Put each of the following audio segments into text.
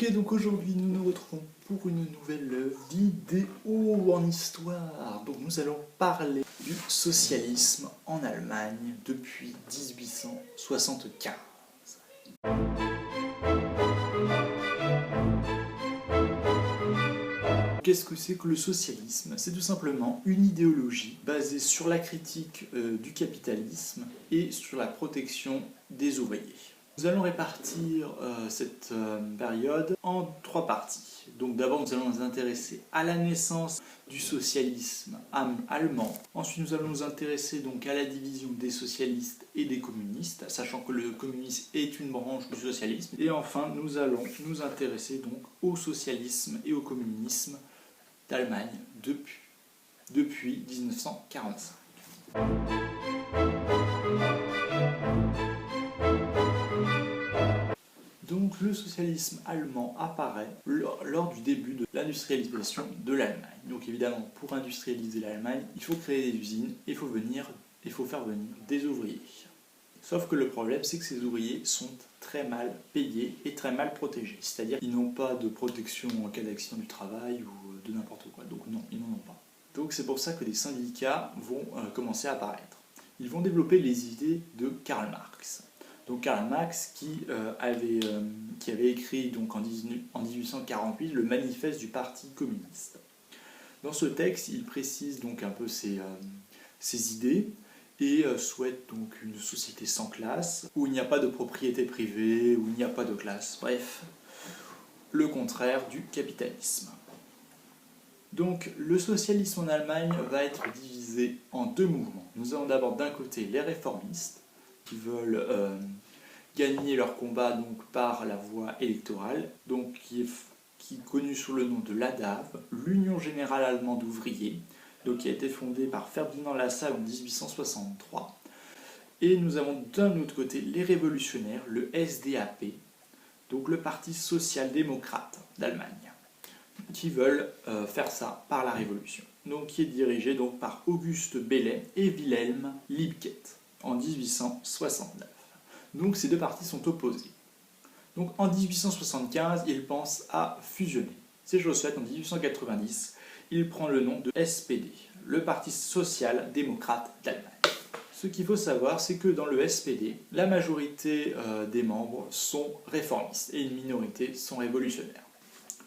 Ok, donc aujourd'hui nous nous retrouvons pour une nouvelle vidéo en histoire. Donc nous allons parler du socialisme en Allemagne depuis 1875. Qu'est-ce que c'est que le socialisme? C'est tout simplement une idéologie basée sur la critique du capitalisme et sur la protection des ouvriers. Nous allons répartir cette période en trois parties. Donc d'abord nous allons nous intéresser à la naissance du socialisme allemand. Ensuite nous allons nous intéresser donc à la division des socialistes et des communistes, sachant que le communisme est une branche du socialisme. Et enfin nous allons nous intéresser donc au socialisme et au communisme d'Allemagne depuis 1945. Donc le socialisme allemand apparaît lors du début de l'industrialisation de l'Allemagne. Donc évidemment, pour industrialiser l'Allemagne, il faut créer des usines et il faut faire venir des ouvriers. Sauf que le problème, c'est que ces ouvriers sont très mal payés et très mal protégés. C'est-à-dire qu'ils n'ont pas de protection en cas d'accident du travail ou de n'importe quoi. Donc non, ils n'en ont pas. Donc c'est pour ça que des syndicats vont commencer à apparaître. Ils vont développer les idées de Karl Marx. Donc Karl Marx qui avait écrit donc en 1848 le manifeste du Parti communiste. Dans ce texte, il précise donc un peu ses idées et souhaite donc une société sans classe, où il n'y a pas de propriété privée, où il n'y a pas de classe, bref, le contraire du capitalisme. Donc le socialisme en Allemagne va être divisé en deux mouvements. Nous avons d'abord d'un côté les réformistes, qui veulent gagner leur combat donc, par la voie électorale, donc qui est connu sous le nom de l'ADAV, l'Union Générale Allemande Ouvrier, donc qui a été fondée par Ferdinand Lassalle en 1863. Et nous avons d'un autre côté les révolutionnaires, le SDAP, donc le Parti social-démocrate d'Allemagne, qui veulent faire ça par la révolution. Donc qui est dirigé donc, par Auguste Bellay et Wilhelm Liebknecht en 1869. Donc ces deux partis sont opposés. Donc en 1875, ils pensent à fusionner. C'est chose faite en 1890, il prend le nom de SPD, le Parti social-démocrate d'Allemagne. Ce qu'il faut savoir, c'est que dans le SPD, la majorité des membres sont réformistes et une minorité sont révolutionnaires.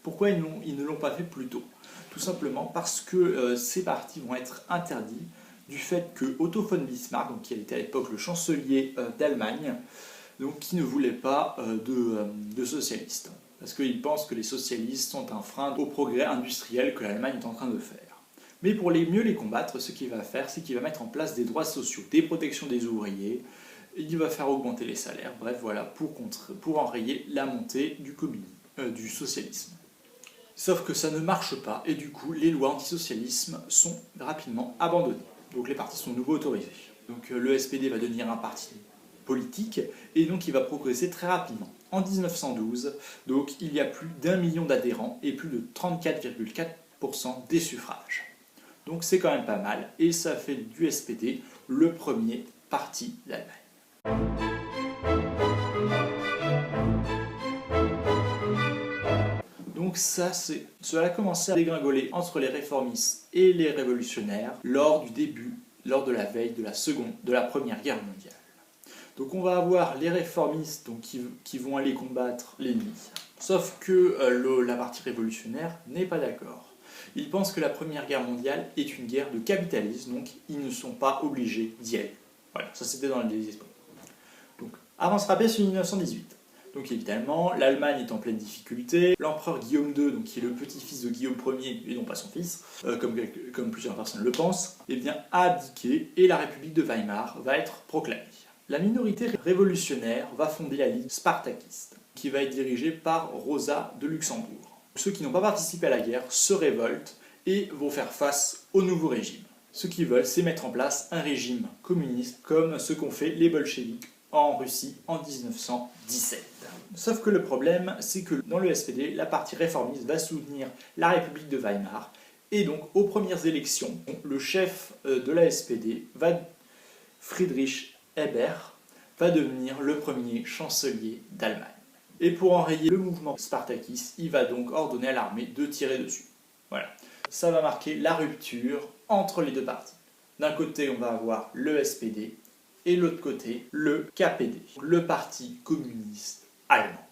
Pourquoi ils ne l'ont pas fait plus tôt? Tout simplement parce que ces partis vont être interdits du fait que Otto von Bismarck, donc qui était à l'époque le chancelier d'Allemagne, donc qui ne voulait pas de socialistes. Parce qu'il pense que les socialistes sont un frein au progrès industriel que l'Allemagne est en train de faire. Mais pour mieux les combattre, ce qu'il va faire, c'est qu'il va mettre en place des droits sociaux, des protections des ouvriers, il va faire augmenter les salaires, bref voilà, pour enrayer la montée du socialisme. Sauf que ça ne marche pas, et du coup, les lois antisocialisme sont rapidement abandonnées. Donc les partis sont de nouveau autorisés. Donc le SPD va devenir un parti politique, et donc il va progresser très rapidement. En 1912, donc, il y a plus d'1 million d'adhérents et plus de 34,4% des suffrages. Donc c'est quand même pas mal, et ça fait du SPD le premier parti d'Allemagne. Donc cela a commencé à dégringoler entre les réformistes et les révolutionnaires lors de la veille de la Première Guerre mondiale. Donc on va avoir les réformistes donc, qui vont aller combattre l'ennemi. Sauf que la partie révolutionnaire n'est pas d'accord. Ils pensent que la Première Guerre mondiale est une guerre de capitalisme, donc ils ne sont pas obligés d'y aller. Voilà, ça c'était dans le désespoir. Donc avancera bien sur 1918. Donc évidemment, l'Allemagne est en pleine difficulté. L'empereur Guillaume II, donc, qui est le petit-fils de Guillaume Ier, et non pas son fils, comme plusieurs personnes le pensent, eh bien, a abdiqué et la République de Weimar va être proclamée. La minorité révolutionnaire va fonder la Ligue spartakiste, qui va être dirigée par Rosa de Luxembourg. Ceux qui n'ont pas participé à la guerre se révoltent et vont faire face au nouveau régime. Ce qu'ils veulent, c'est mettre en place un régime communiste comme ce qu'ont fait les bolcheviks en Russie en 1917. Sauf que le problème, c'est que dans le SPD, la partie réformiste va soutenir la République de Weimar, et donc aux premières élections, le chef de la SPD, Friedrich Ebert, va devenir le premier chancelier d'Allemagne. Et pour enrayer le mouvement spartakiste, il va donc ordonner à l'armée de tirer dessus. Voilà. Ça va marquer la rupture entre les deux partis. D'un côté, on va avoir le SPD et de l'autre côté, le KPD, le Parti communiste allemand.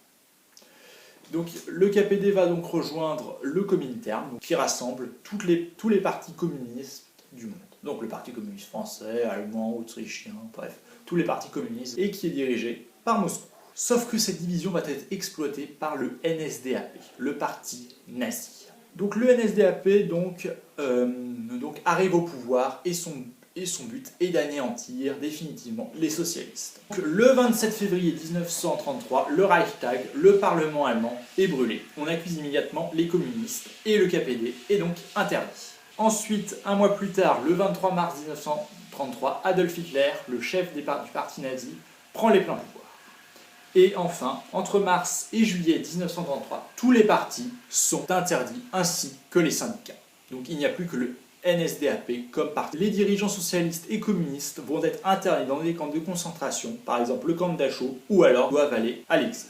Donc le KPD va donc rejoindre le Comintern, qui rassemble tous les partis communistes du monde. Donc le Parti communiste français, allemand, autrichien, bref, tous les partis communistes, et qui est dirigé par Moscou. Sauf que cette division va être exploitée par le NSDAP, le parti nazi. Donc le NSDAP donc arrive au pouvoir et son but est d'anéantir définitivement les socialistes. Donc, le 27 février 1933, le Reichstag, le Parlement allemand, est brûlé. On accuse immédiatement les communistes et le KPD est donc interdit. Ensuite, un mois plus tard, le 23 mars 1933, Adolf Hitler, le chef du parti nazi, prend les pleins pouvoirs. Et enfin, entre mars et juillet 1933, tous les partis sont interdits, ainsi que les syndicats. Donc il n'y a plus que le NSDAP comme parti. Les dirigeants socialistes et communistes vont être internés dans des camps de concentration, par exemple le camp de Dachau, ou alors doivent aller à l'exil.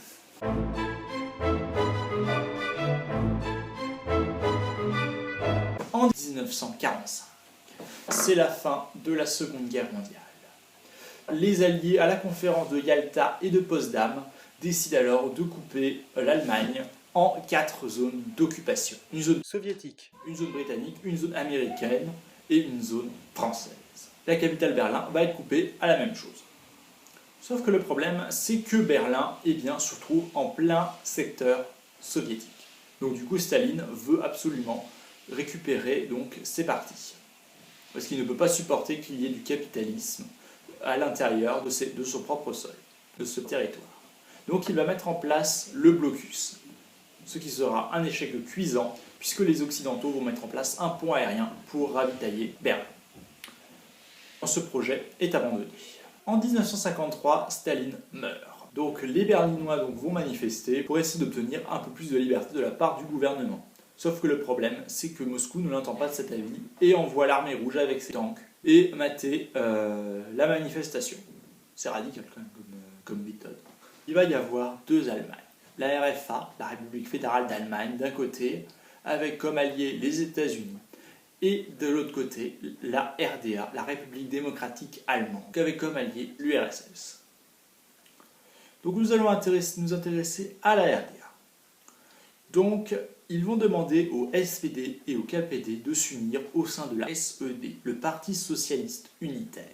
En 1945, c'est la fin de la Seconde Guerre mondiale. Les Alliés, à la conférence de Yalta et de Potsdam, décident alors de couper l'Allemagne en 4 zones d'occupation. Une zone soviétique, une zone britannique, une zone américaine et une zone française. La capitale Berlin va être coupée à la même chose. Sauf que le problème, c'est que Berlin se trouve en plein secteur soviétique. Donc du coup, Staline veut absolument récupérer donc ces parties. Parce qu'il ne peut pas supporter qu'il y ait du capitalisme à l'intérieur de son propre sol, de ce territoire. Donc il va mettre en place le blocus, ce qui sera un échec cuisant, puisque les Occidentaux vont mettre en place un pont aérien pour ravitailler Berlin. Ce projet est abandonné. En 1953, Staline meurt. Donc les Berlinois vont manifester pour essayer d'obtenir un peu plus de liberté de la part du gouvernement. Sauf que le problème, c'est que Moscou ne l'entend pas de cet avis et envoie l'armée rouge avec ses tanks et mater la manifestation. C'est radical quand même comme méthode. Il va y avoir 2 Allemagnes. La RFA, la République fédérale d'Allemagne, d'un côté, avec comme alliés les États-Unis, et de l'autre côté, la RDA, la République démocratique allemande, avec comme allié l'URSS. Donc nous allons nous intéresser à la RDA. Donc, ils vont demander au SPD et au KPD de s'unir au sein de la SED, le Parti socialiste unitaire.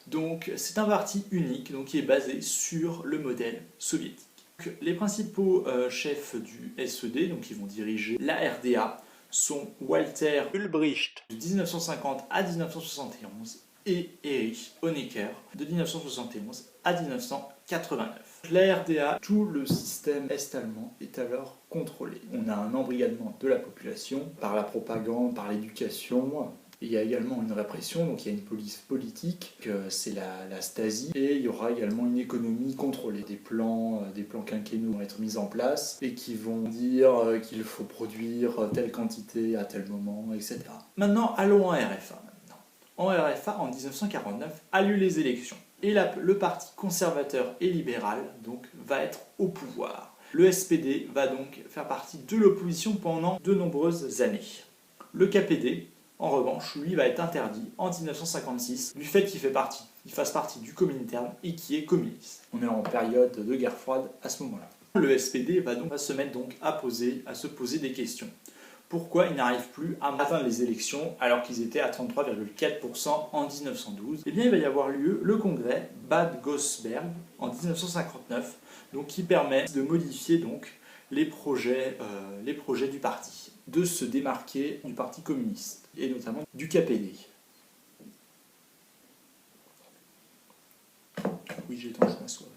Donc, c'est un parti unique qui est basé sur le modèle soviétique. Donc, les principaux chefs du SED, qui vont diriger la RDA, sont Walter Ulbricht de 1950 à 1971 et Erich Honecker de 1971 à 1989. La RDA, tout le système est-allemand est alors contrôlé. On a un embrigadement de la population par la propagande, par l'éducation. Il y a également une répression, donc il y a une police politique, c'est la Stasi, et il y aura également une économie contrôlée. Des plans quinquennaux vont être mis en place et qui vont dire qu'il faut produire telle quantité à tel moment, etc. Maintenant, allons en RFA. En RFA, en 1949, a lieu les élections. Et le parti conservateur et libéral va être au pouvoir. Le SPD va donc faire partie de l'opposition pendant de nombreuses années. Le KPD, en revanche, lui va être interdit en 1956 du fait qu'il fasse partie du Comintern et qui est communiste. On est en période de guerre froide à ce moment-là. Le SPD va se mettre à se poser des questions. Pourquoi ils n'arrivent plus à atteindre les élections alors qu'ils étaient à 33,4% en 1912 ? Eh bien, il va y avoir lieu le congrès Bad Godesberg en 1959, qui permet de modifier les projets du parti, de se démarquer du parti communiste et notamment du KPD. Oui, j'étanche ma soif.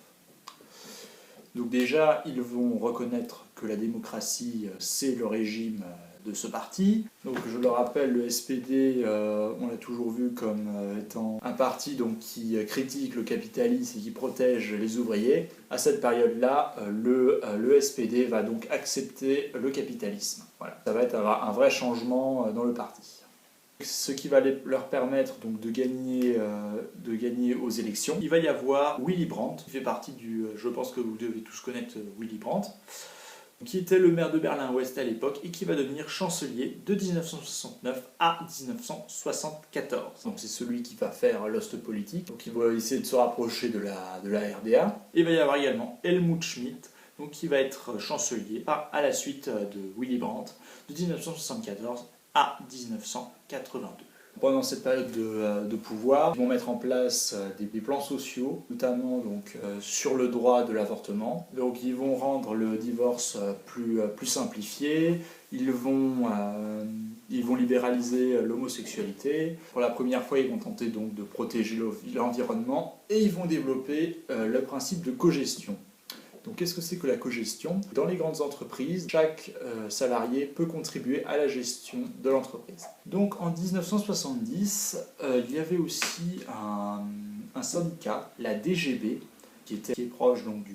Donc déjà, ils vont reconnaître que la démocratie, c'est le régime de ce parti. Donc je le rappelle, le SPD, on l'a toujours vu comme étant un parti qui critique le capitalisme et qui protège les ouvriers. À cette période-là, le SPD va donc accepter le capitalisme. Voilà. Ça va être un vrai changement dans le parti. ce qui va leur permettre donc de gagner aux élections. Il va y avoir Willy Brandt, qui fait partie du... je pense que vous devez tous connaître Willy Brandt, qui était le maire de Berlin-Ouest à l'époque et qui va devenir chancelier de 1969 à 1974. Donc c'est celui qui va faire l'Ostpolitik, donc il va essayer de se rapprocher de la RDA. Et il va y avoir également Helmut Schmidt, donc qui va être chancelier à la suite de Willy Brandt de 1974 à 1982. Pendant cette période de pouvoir, ils vont mettre en place des plans sociaux, notamment donc, sur le droit de l'avortement. Donc ils vont rendre le divorce plus simplifié, ils vont libéraliser l'homosexualité. Pour la première fois, ils vont tenter donc de protéger l'environnement et ils vont développer le principe de cogestion. Donc qu'est-ce que c'est que la cogestion? Dans les grandes entreprises, chaque salarié peut contribuer à la gestion de l'entreprise. Donc en 1970, il y avait aussi un syndicat, la DGB, qui est proche donc,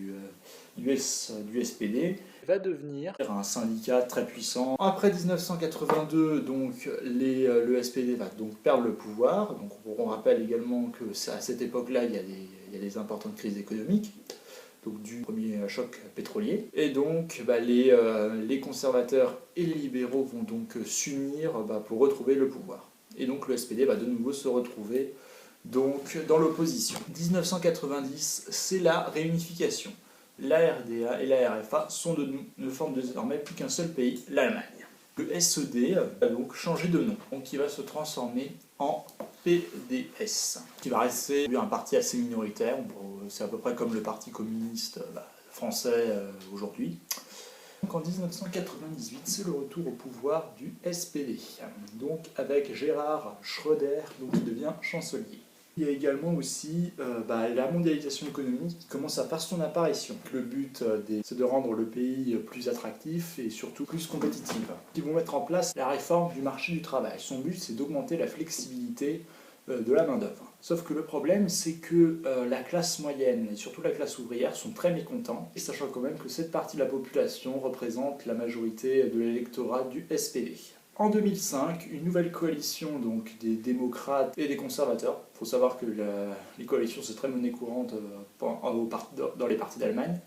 du SPD, va devenir un syndicat très puissant. Après 1982, donc, le SPD va donc perdre le pouvoir. Donc, on rappelle également que à cette époque-là, il y a des importantes crises économiques. Donc du premier choc pétrolier. Et donc les conservateurs et les libéraux vont donc s'unir pour retrouver le pouvoir. Et donc le SPD va de nouveau se retrouver donc dans l'opposition. 1990, c'est la réunification. La RDA et la RFA ne forment désormais plus qu'un seul pays, l'Allemagne. Le SED va donc changer de nom, donc il va se transformer en PDS, qui va rester un parti assez minoritaire, c'est à peu près comme le parti communiste français aujourd'hui. Donc en 1998, c'est le retour au pouvoir du SPD, donc avec Gerhard Schröder, donc qui devient chancelier. Il y a également aussi la mondialisation économique qui commence à faire son apparition. Le but, c'est de rendre le pays plus attractif et surtout plus compétitif. Ils vont mettre en place la réforme du marché du travail. Son but, c'est d'augmenter la flexibilité de la main-d'œuvre. Sauf que le problème, c'est que la classe moyenne et surtout la classe ouvrière sont très mécontents, et sachant quand même que cette partie de la population représente la majorité de l'électorat du SPD. En 2005, une nouvelle coalition donc, des démocrates et des conservateurs. Il faut savoir que les coalitions, c'est très monnaie courante dans les partis d'Allemagne.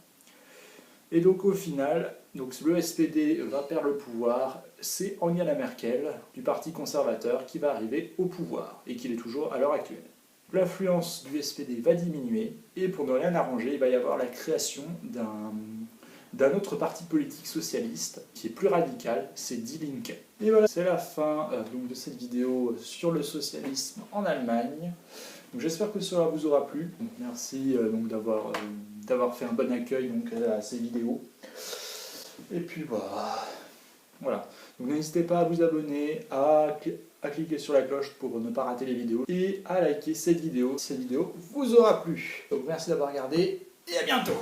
Et donc au final, donc, le SPD va perdre le pouvoir. C'est Angela Merkel, du parti conservateur, qui va arriver au pouvoir, et qui l'est toujours à l'heure actuelle. L'influence du SPD va diminuer, et pour ne rien arranger, il va y avoir la création d'un autre parti politique socialiste qui est plus radical, c'est Die Linke. Et voilà, c'est la fin donc, de cette vidéo sur le socialisme en Allemagne. J'espère que cela vous aura plu. Donc, merci donc, d'avoir fait un bon accueil donc, à ces vidéos. Et puis voilà. Donc n'hésitez pas à vous abonner, à cliquer sur la cloche pour ne pas rater les vidéos et à liker cette vidéo. Cette vidéo vous aura plu. Donc merci d'avoir regardé et à bientôt.